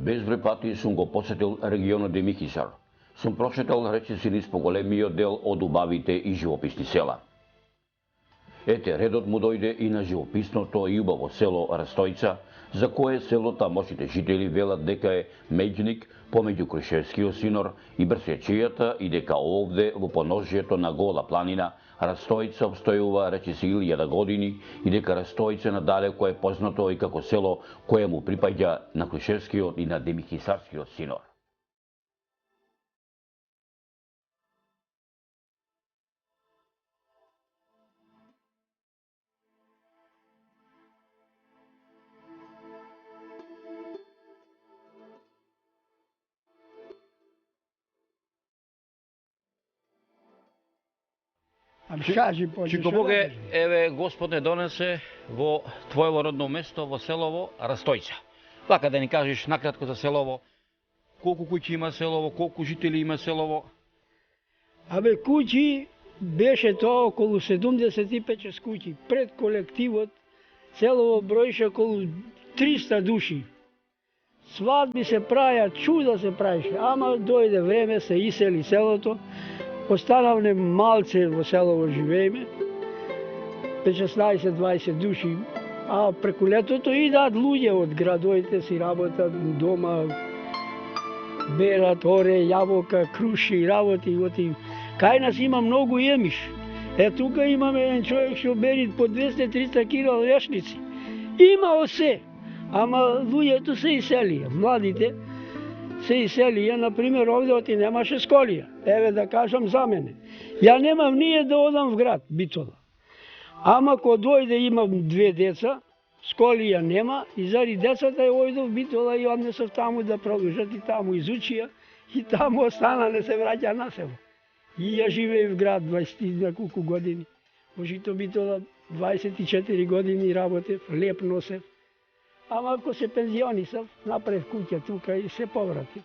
Безброј пати сум го посетил регионот Демихисар. Сум прошетал речиси низ поголемиот дел од убавите и живописни села. Ете, редот му дојде и на живописното и убаво село Растојца, за кое село тамошните жители велат дека е меѓник помеѓу Крушевскиот синор и Брсјачијата и дека овде во поножјето на Гола планина Растојца обстојува речиси 1000 години и дека Растојца надалеко е познато и како село кое му припаѓа на Крушевскиот и на Демихисарскиот синор. Чико Боге, еве Господ не донесе во твоево родно место, во селово Растојца. Вака да ни кажеш накратко за селово, колку куќи има селово, колку жители има селово? Абе, куќи беше тоа околу 75 куќи. Пред колективот селово броеше околу 300 души. Свадби се праја, чуда се праеше, ама дојде време, се исели селото, останавме малце во селово живееме, 16-20 души, а преку летото идат луѓе од градовите си работат дома, берат оре, јаболка, круши, работи, оти. Кај нас има многу емиш. Е, тука имаме еден човек што бери по 200-300 кила лешници. Има осе, ама луѓето се иселија, младите се иселија, например, овде оти немаше школија. Еве да кажам за мене. Ја немам ние да одам в град, Битола. Ама ко дојде имам 2 деца, школија нема, и заради децата ја ојдов Битола и однесов таму да продолжат и таму изучија, и таму остана, не се враќа на село. И ја живеев в град 20 на колку години. Во Жито Битола 24 години работев, леп носев. Ама ако се пензионисав, направив куќа тука и се повратив.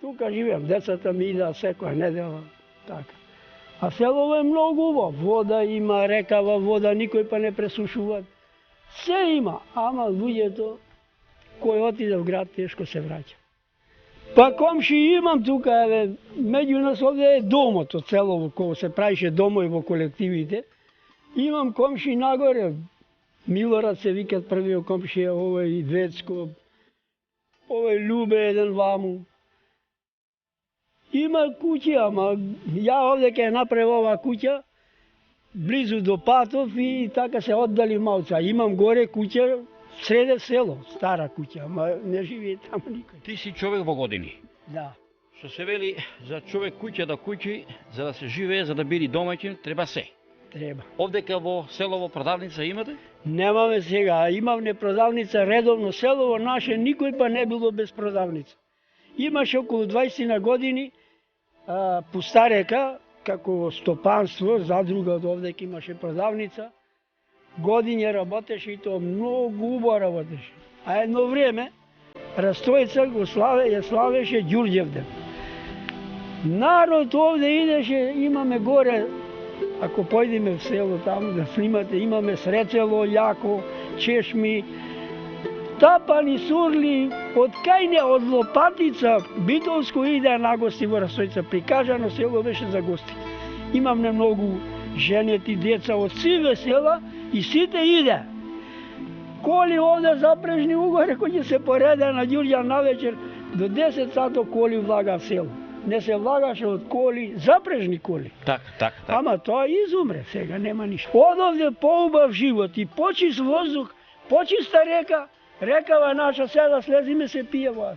Тука живеам, децата ми идат секоја недела, така. А селово е многу убаво, вода има, рекава вода, никој па не пресушува. Се има, ама луѓето кој отиде в град тешко се враќа. Па комши имам тука, еве, меѓу нас овде е домот од селово, кога се правише домови во колективите. Имам комши нагоре, Милорад се викат првиот комшија, овој Вецко, овој Любе еден ваму. Има куќи, ама ја овде ке направи ова куќа, близу до патов и така се оддали малца. Имам горе куќа, среде село, стара куќа, ама не живее таму никој. Ти си човек во години. Да. Што се вели за човек куќа да куќи, за да се живее, за да биде домаќин, треба се. Треба. Овдека во селово продавница имате? Немаме сега, имавме продавница редовно, селово наше никој па не било без продавница. Имаше околу 20 на години Пустарека, како стопанство, задруга од овдека имаше продавница. Годиње работеше и тоа многу убаво работеше. А едно време Растојца го славеше Ѓурѓевден. Народ овде идеше, имаме горе, ако појдеме в село таму да снимате, имаме срецело, јако, чешми, тапани, сурли, од кај не, од Лопатица, Битолско иде на гости во Растојца, прикажано село беше за гости. Имаме многу женети, деца од сиве села и сите иде. Коли овде запрежни угоре, кој ќе се пореда на Ѓурѓан навечер, до 10 сато коли влага в село. Не се влагаше од коли, запрежни коли. Так. Ама тоа изумре, сега нема ништо. Од овде поубав живот и почист воздух, почиста река, рекава наша, сега слезиме се пие вода.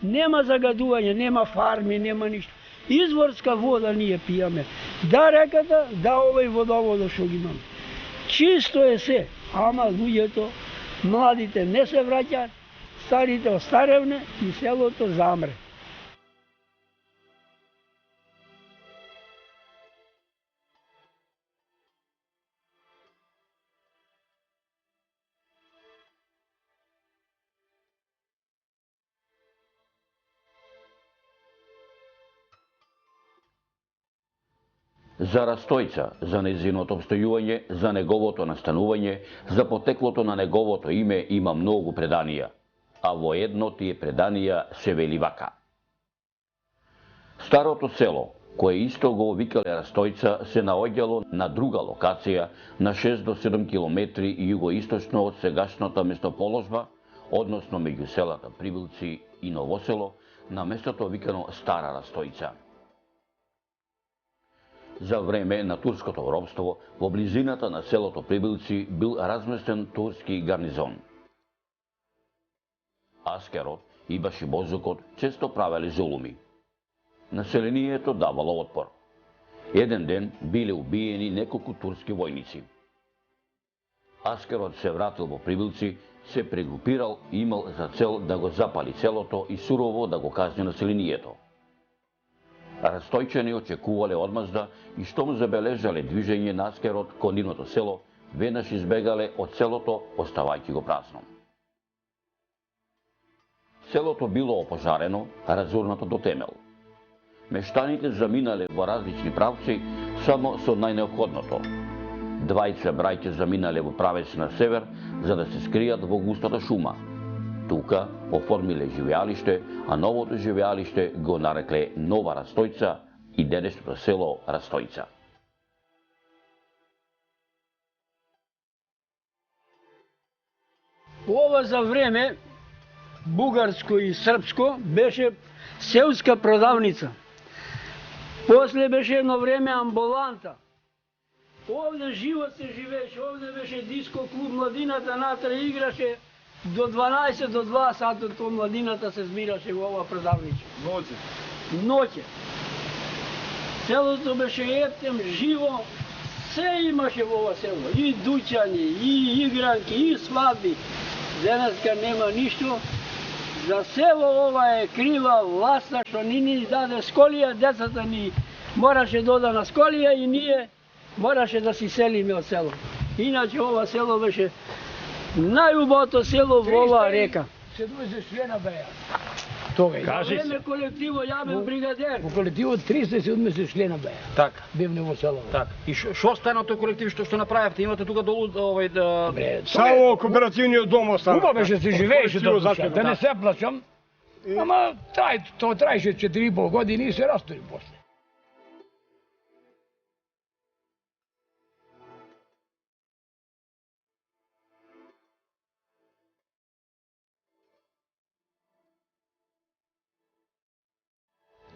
Нема загадување, нема фарми, нема ништо. Изворска вода ние пиеме. Да реката, да овој водоводот што ги имаме. Чисто е се, ама луѓето, младите не се враќаат, старите остаревне и селото замре. За Растојца, за нејзиното обстојување, за неговото настанување, за потеклото на неговото име има многу преданија. а во едно тие преданија се вели вака. Старото село, кое исто го викале Растојца, се наоѓало на друга локација на 6 до 7 километри југоисточно од сегашната местоположба, односно меѓу селата Прибилци и Новосело, на местото викано Стара Растојца. За време на турското робство, во близината на селото Прибилци бил разместен турски гарнизон. Аскерот и Башибозукот често правеле зулуми. Населението давало отпор. Еден ден биле убиени неколку турски војници. Аскерот се вратил во Прибилци, се прегрупирал и имал за цел да го запали селото и сурово да го казни населението. Растојчани очекувале одмазда и штом забележале движење на Аскерот кон нивното село, веднаш избегале од селото, оставајќи го празно. Селото било опожарено, разурнато до темел. Мештаните заминале во различни правци само со најнеопходното. Двајца браќа заминале во правец на север за да се скријат во густата шума. Тука оформиле живеалиште, а новото живеалиште го нарекле Нова Растојца и денешното село Растојца. Ова за време бугарско и српско беше селска продавница. После беше едно време амбуланта. Овде живот се живееше, овде беше диско клуб, младината натре играше до 12 до 2 сата, то младината се збираше во ова продавниче. Ноќе. Ноќе. Селото беше ептем, живо, се имаше во ова село. И дуќани, и игранки, и свадби. Денеска нема ништо. За село ова е крива власта, што ни даде сколија, децата ни мораше дода на сколија и ние мораше да си селиме од село. Иначе ова село беше најубавото село во оваа река. 70 члена беа. Тога е. Кажи Во се. колективо ја бев бригадер. Во колективот 370 члена беа. Така. Бевне во село. Так. И што стана тој колектив што направивте? Имате тука долу да Бре, Само кооперативниот дом остана. Убаво беше се живееше до душа, закон, да не се плаќам. Ама тоа траеше 4,5 години и се растори после.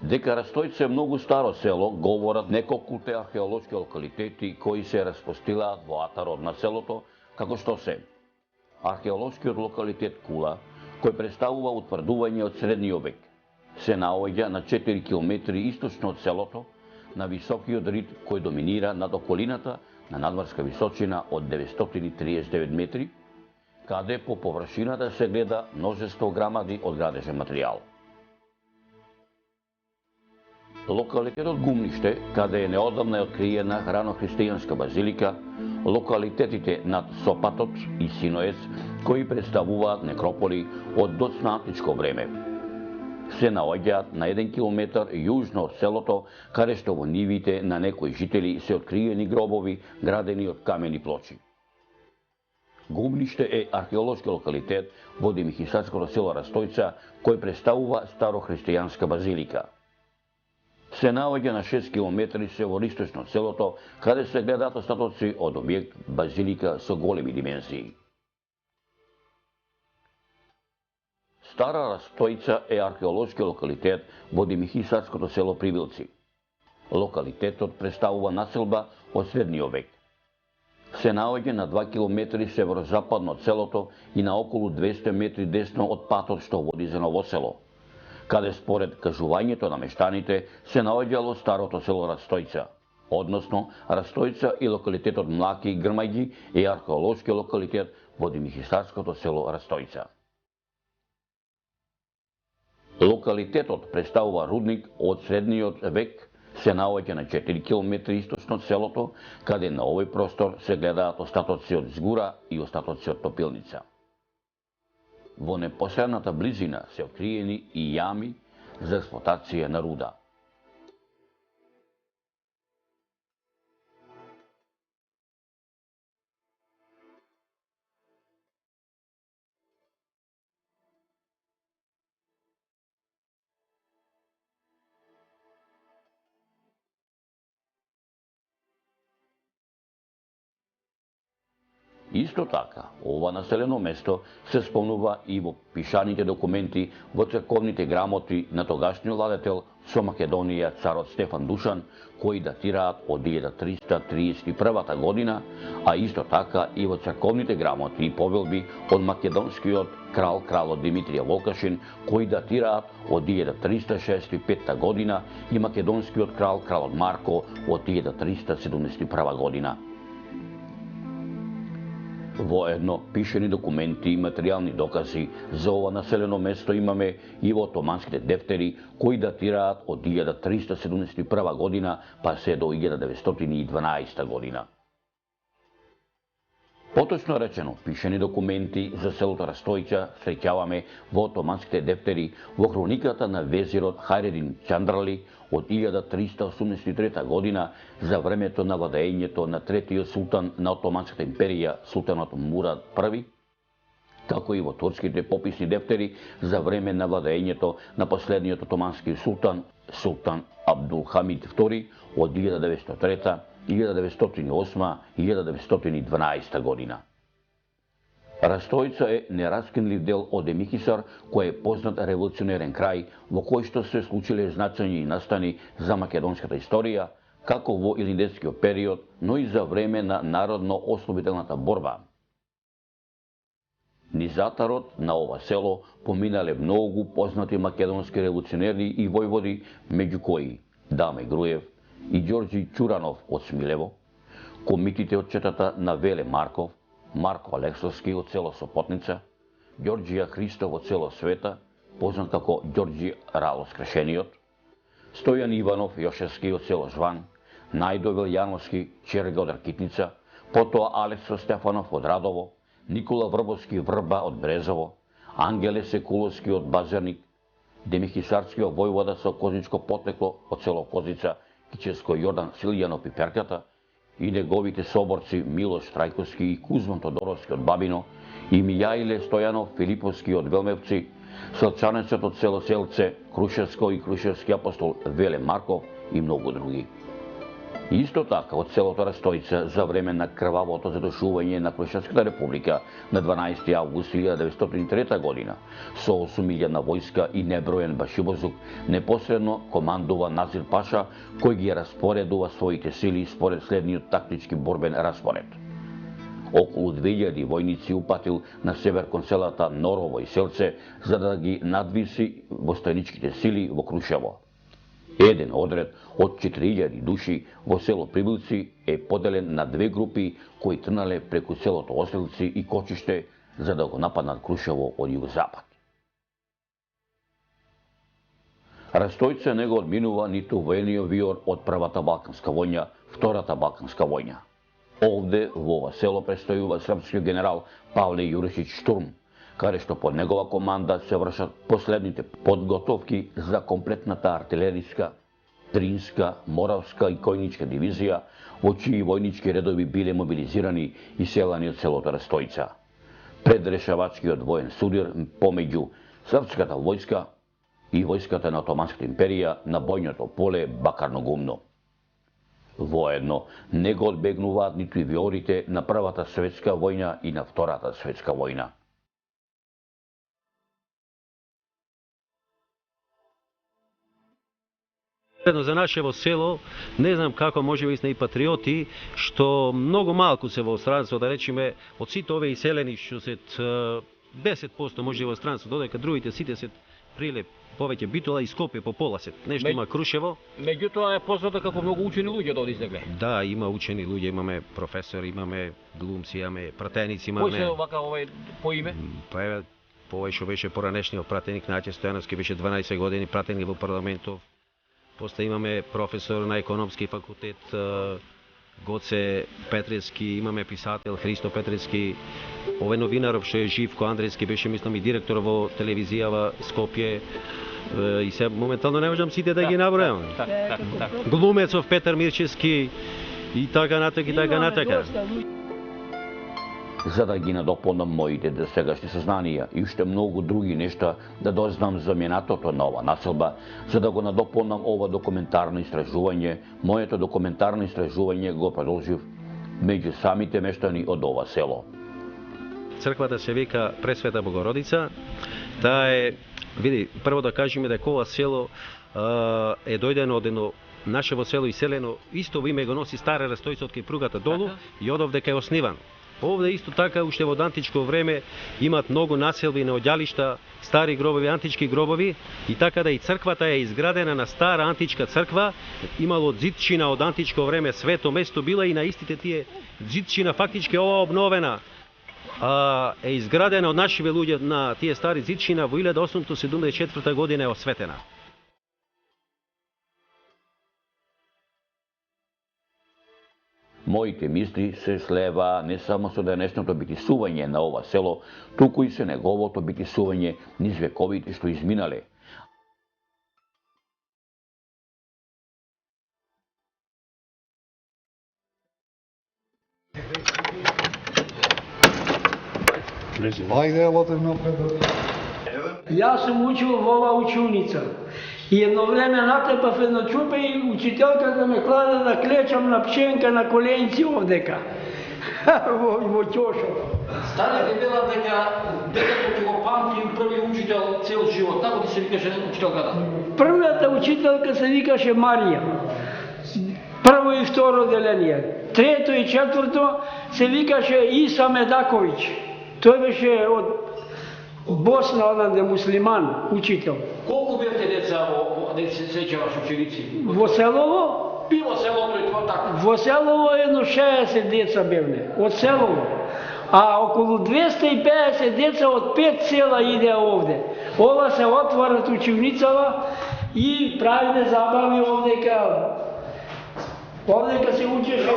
Дека Растојца е многу старо село, говорат неколкуте археолошки локалитети кои се распостилаат во атарот на селото, како што се археолошкиот локалитет Кула, кој представува утврдување од средниот век, се наоѓа на 4 километри источно од селото, на високиот рид кој доминира над околината на надморска височина од 939 метри, каде по површината се гледа множество грамади од градежен материјал. Локалитетот Гумниште, каде е неодамна откриена хранохристијанска базилика, локалитетите над Сопатот и Синоец, кои представуваат некрополи од доцна античко време, се наоѓаат на 1 километар јужно од селото, каде што во нивите на некои жители се откриени гробови градени од камени плочи. Гумниште е археолошки локалитет во Демихисарското село Растојца, кој представува старохристијанска базилика. Се наоѓа на 6 километри североисточно од селото, каде се гледаат остатоци од објект базилика со големи димензии. Стара Растојца е археолошки локалитет во Демихисарското село Прибилци. Локалитетот представува населба од средниот век. Се наоѓа на 2 километри северозападно од селото и на околу 200 метри десно од патот што води за Новосело, каде според кажувањето на мештаните се наоѓало старото село Растојца, односно Растојца и локалитетот Млаки Грмаѓи е археолошки локалитет во Демихисарското село Растојца. Локалитетот представува рудник од средниот век, се наоѓа на 4 км источно од селото, каде на овој простор се гледаат остатоци од згура и остатоци од топилница. Во непосредната близина се откриени и јами за експлоатација на руда. Исто така, ова населено место се спомнува и во пишаните документи во црковните грамоти на тогашниот владетел со Македонија царот Стефан Душан, кои датираат од 1331 година, а исто така и во црковните грамоти и повелби од македонскиот кралот Димитрија Волкашин, кои датираат од 1365 година и македонскиот кралот Марко од 1371 година. Воедно пишени документи и материјални докази за ова населено место имаме и во отоманските дефтери, кои датираат од 1371 година па се до 1912 година. Поточно речено, пишени документи за селото Растојќа среќаваме во отоманските дефтери во хрониката на везирот Хајредин Чандрали од 1383 година за времето на владеењето на третиот султан на Отоманската империја, султанот Мурад I, како и во турските пописни дефтери за време на владеењето на последниот отомански султан, султан Абдулхамид II од 1903, 1908 и 1912 година. Растојца е нераскинлив дел од Емихисар, кој е познат револуционерен крај, во кој што се случиле значајни настани за македонската историја, како во илиндетскиот период, но и за време на народно-ослободителната борба. Низ затарот на ова село поминале многу познати македонски револуционери и војводи, меѓу кои Даме Груев и Ѓорѓи Ќуранов од Смилево, комитите од четата на Веле Марков, Марко Алексовски од село Сопотница, Ѓорѓија Христов од село Света, познат како Ѓорѓи Ралос Крешениот, Стојан Иванов Јошевски од село Жван, Најдо Велјановски Черга од Ракитница, потоа Алексо Стефанов од Радово, Никола Врбовски Врба од Брезово, Ангеле Секуловски од Базарник, Демихисарскиот војвода со козичко потекло од село Козица, Кическо Јордан Силјанов и Перката, и неговите соборци Милош Трајковски и Кузман Тодоровски од Бабино, и Мијаиле Стојанов Филиповски од Велмевци, Селчанецот од село Селце, Крушевско и Крушевски апостол Веле Марков и многу други. Исто така од селото Растојца за време на крвавото задушување на Крушевската република на 12 август 1903 година со 8.000 војска и неброен башибозук непосредно командува Назир Паша, кој ги распоредува своите сили според следниот тактички борбен распоред. Околу 2000 војници упатил на север кон селата Норово и Селце за да ги надвиси востојничките сили во Крушево. Еден одред од 4000 души во село Прибилци е поделен на две групи кои трнале преку селото Оселци и Кочиште за да го нападнат Крушево од југозапад. Растојца не го одминува ниту воениот виор од Првата Балканска војна, Втората Балканска војна. Овде во ова село престојува српскиот генерал Павле Јуришич Штурм, каде што под негова команда се вршат последните подготовки за комплетната артилериска, Дринска, Моравска и Којничка дивизија, во чии војнички редови биле мобилизирани и селани од селото Растојца. Предрешавачкиот воен судир помеѓу српската војска и војската на Отоманската империја на бојното поле Бакарно гумно. Воедно не го одбегнуваат ниту и виорите на Првата светска војна и на Втората светска војна. За нашево село, не знам како може би сме и патриоти, што многу малку се во странство, да речеме, од сите овие иселени што се 10% може во странство, додека другите сите се приле повеќе Битола и Скопје по пола се. Нешто има Крушево. Меѓутоа е познато како многу учени луѓе да излегле. Да, има учени луѓе, имаме професори, имаме глумци, имаме пратеници, имаме. Кој се вака по име? Па еве, овој што беше поранешниот пратеник Наќе Стојановски, беше 12 години пратеник во парламентов. После имаме професор на економски факултет Гоце Петрески, имаме писател Христо Петрески, овој новинаров што е Живко Андрејски, беше мислам и директор во телевизија Скопје. И се моментално не можам сите да ги набројам. Глумецов Петар Мирчевски и така натака и така натака. За да ги надополнам моите досегашни сознанија и уште многу други нешта да дознам за минатото на ова населба, за да го надополнам ова документарно истражување, моето документарно истражување го продолжив меѓу самите мештани од ова село. црквата се вика Пресвета Богородица. Таа е, види, прво да кажеме дека ова село е дојдено од едно нашево село иселено, исто име го носи Стара Растојца од кај пругата долу и од овде кај основано. Овде исто така, уште во античко време, имат многу населби на одјалишта, стари гробови, антички гробови, и така да и црквата е изградена на стара античка црква, имало ѕидчина од античко време, свето место била и на истите тие ѕидчина, фактички ова обновена, е изградена од нашиве луѓе на тие стари ѕидчина во 1874 година е осветена. Моите мисли се слева не само со денешното битисување на ова село, туку и со неговото битисување низ вековите што изминале. Јас сум учил во ова училница. И едно време наклепав едно чупе и учителката ме клада да клечам на пченка на коленци овдека. Во ќошов. Старите велат дека детето ќе го памти први учител цел живот. Како ти се викаше учителката? Првата учителка се викаше Марија. Прво и второ деление. Трето и четврто се викаше Иса Медаковиќ. Тој беше од Босна, онаде муслиман, учител. Колку бевте деца да се сеќаваш ученици? Во селово? И во селото и тоа така. Во селово едно 60 деца бевне, од селово. А околу 250 деца од 5 села иде овде. Ова се отварат училницава и правиме забави овдека. Овдека се учеше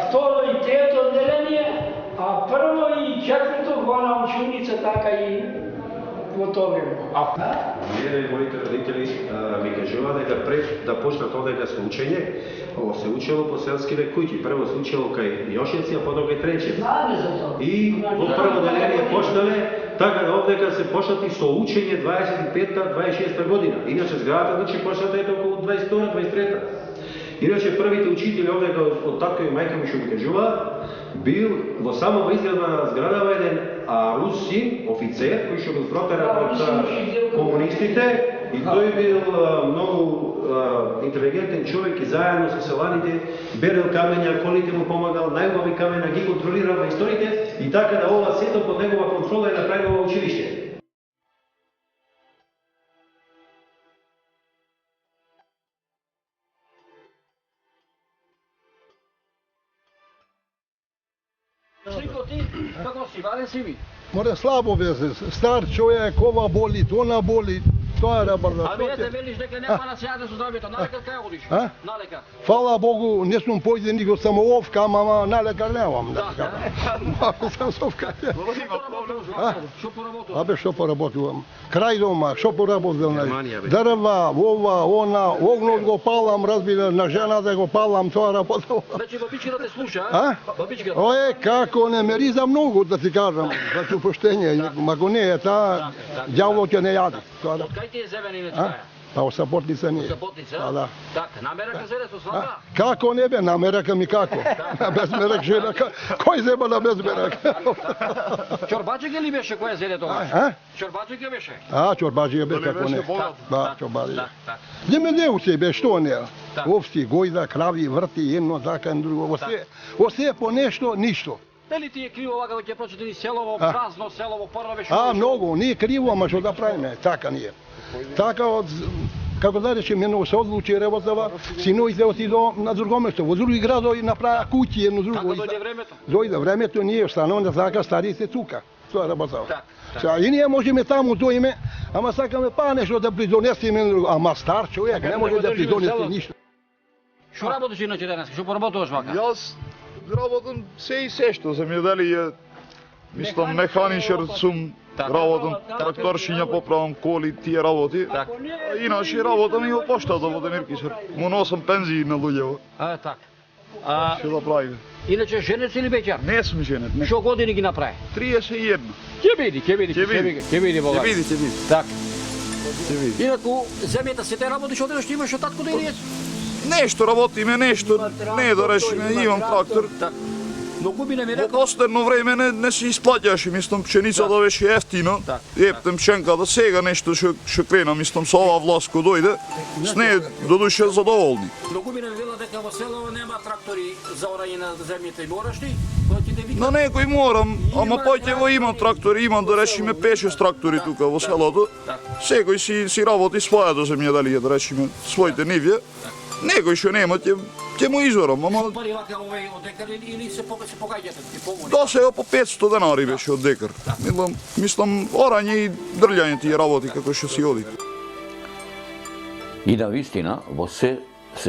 второ и трето деление, а прво и четврто во на училница така и во тоа време. Мене и моите родители ми кажува дека пред да почнат овдека со учење, се учело по селските куќи. Прво се учело кај Јошевци, а потоа кај Тренчевци. И во прво деление почнале, така да овдека се почнати со учење 25-26 година. Иначе зградата значи почната ето околу 22-23. Иначе првите учители овдека од татко и мајка ми што ми кажува, бил во самава изградба на зградава еден русин офицер кој што го протера од комунистите и тој бил многу интелигентен човек и заедно со селаните берел камења, колите му помагал, најубави камења ги контролирал историите и така да ова сето под негова контрола е направено училиште. Слико ти, како си, вален си ми? Море слабо везе, стар човек, ова боли, она боли, тоа е рабарда. Ами ете, велиш дека нема на сејате со здравјето, на лекар кај одиш? На лекар. Фала Богу, не сум појде никој самоовка, ама на лекар немам. Да, сам совка. Што поработуваш? Абе, што поработувам? Крај дома, што поработувам? Дрва, ова, она, огнот го палам, разбира, на жената го палам, тоа работувам. Значи, бабичката те слуша, а? Бабичката. Ое, како не мери за многу, да ти кажам, за поштење, мако не е таа, ѓаволот ќе не јаде. Од кај ти е зевен иначе таја? Па во Саботница не е. Саботница? Да. Така, намерака зеде со свака? Како не бе, намерака ми како? Без мерак жена, кој зеба на без мерак? Чорбаџике ли беше која зеде тоа? Чорбаџике беше? Чорбаџике бе, како не. Да, чорбаџике. Земјоделци бе, што не? Овци, гојда, крави, врти, едно, така, друго. Осе по нешто, ништо. Дали ти е криво вака да ќе прочете ни селово, празно селово, прво беше? Многу, не е криво, ама што да правиме, така ние. Така од, како да речем, едно се одлучи работава, синовите отидо на друго место, во други градови направа куќи, едно друго. Како дојде времето? Дојде времето, ние остануваме така старите тука. Тоа работава. Сега и ние можеме таму доиме, ама сакаме па нешто да придонесеме, ама стар човек не може да придонесе ништо. Што работиш иначе денес? Што поработуваш вака? Јас работам се и се што земјоделие, мислам механичар сум, работам тракторшиња, поправам коли, тие работи. Иначе работам и во поштата во Демиркичар. Му носам пензии на луѓево. Така. Што да правиме? Иначе женец или беќар? Не сум женет. Што години ги направи? 31. Ќе види Бога. Ќе види. Така. Инаку земјата се те работиш одеднаш што имаш од татко да или Нешто работиме, нешто не да решиме, имам трактор. Но губи не ми Во рекол. последно време не се исплаќаше, мислам, пшеницата беше ефтино. Ептем пшенката сега нешто што крена, мислам, со ова власт кој дојде, с неј додуше задоволни. Но губи не вела дека во село нема трактори за орање на земјите и мораш ли? Кој ти да вика? На некој морам, ама поќе има трактори, има да речиме 5-6 трактори тука во селото. Секој си работи својата земјоделие, да речиме, своите нивје. Некој што нема ќе му изорам, ама Пари вака овој од декар или се погаѓате ти помони? до сега по 500 денари беше од декар. Мислам, орање и дрљање тие работи како што си оди. И на вистина, во се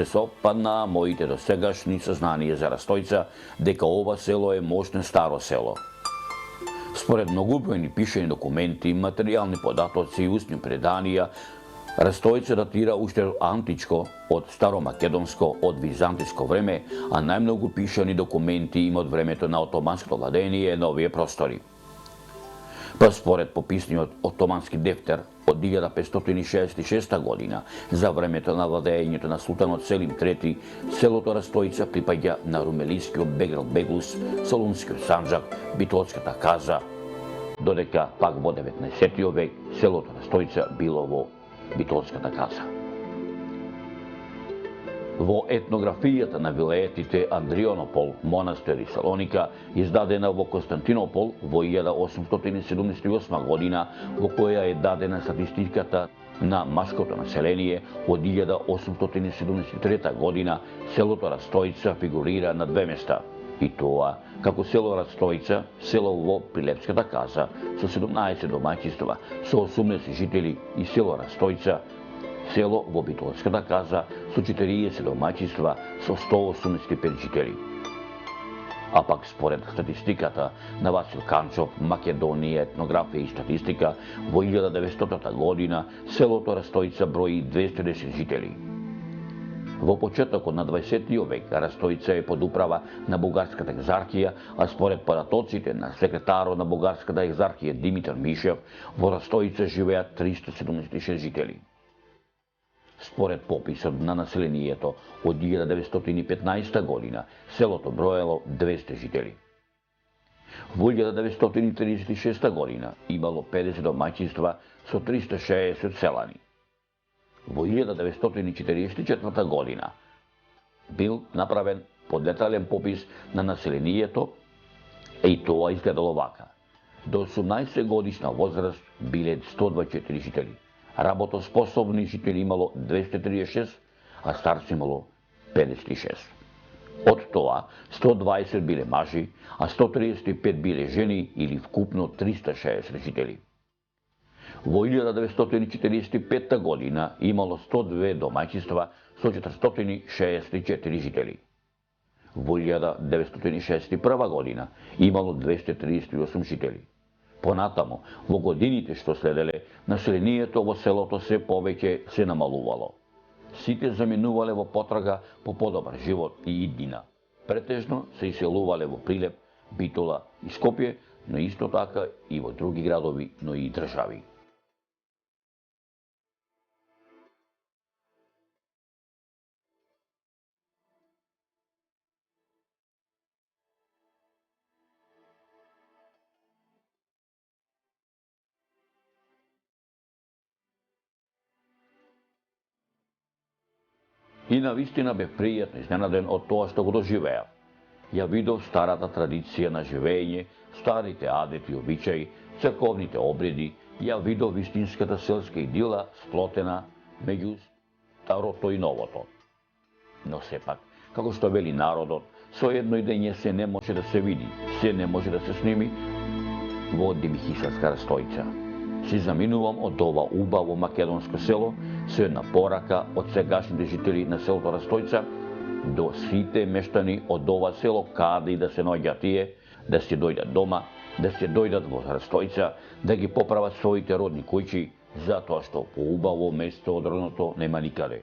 сопадна моите досегашни сознанија за Растојца дека ова село е мощно старо село. Според многобројни пишани документи, материјални податоци и устни преданија, Растојца датира уште античко, од старомакедонско, од византиско време, а најмногу пишани документи има од времето на отоманското владење на овие простори. Па според пописниот отомански дефтер од 1566 година, за времето на владењето на султанот Селим III, селото Растојца припаѓа на румелискиот Бегрел Беглус, Солунскиот Санџак, Битолската каза, додека пак во 19 век селото Растојца било во Битолската каза. Во етнографијата на вилаетите Андрионопол, Монастир и Салоника, издадена во Константинопол во 1878 година, во која е дадена статистиката на машкото население, од 1873 година селото Растојца фигурира на две места. И тоа, како село Растојца, село во Прилепската каза, со 17 домаќинства, со 18 жители, и село Растојца, село во Битолската каза, со 40 домаќинства, со 185 жители. А пак според статистиката на Васил Канчов, Македонија, етнографија и статистика, во 1900 година селото Растојца брои 210 жители. Во почетокот на 20 век Растојца е под управа на Бугарската екзархија, а според податоците на секретарот на Бугарската екзархија Димитар Мишев, во Растојца живеат 376 жители. Според пописот на населението од 1915 година, селото броело 200 жители. Во 1936 година имало 50 домаќинства со 360 селани. Во 1944 година бил направен подлетален попис на населението и тоа изгледало вака. До 18 годишна возраст биле 124 жители. Работоспособни жители имало 236, а старци имало 56. Од тоа 120 биле мажи, а 135 биле жени или вкупно 360 жители. Во 1945 година имало 102 домаќинства со 464 жители. Во 1961 година имало 238 жители. Понатаму, во годините што следеле, населението во селото се повеќе се намалувало. Сите заминувале во потрага по подобар живот и иднина. Претежно се иселувале во Прилеп, Битола и Скопје, но исто така и во други градови, но и држави. И навистина бев пријатно изненаден од тоа што го доживеа. Ја видов старата традиција на живење, старите адети и обичаи, црковните обреди, ја видов вистинската селска идила сплотена меѓу старото и новото. Но сепак, како што вели народот, со едно идење се не може да се види, се не може да се сними во Димихисарска Растојца. Си заминувам од ова убаво македонско село со една порака од сегашните жители на селото Растојца до сите мештани од ова село, каде и да се наоѓаат тие, да се дојдат дома, да се дојдат во Растојца, да ги поправат своите родни куќи, затоа што по убаво место од родното нема никаде.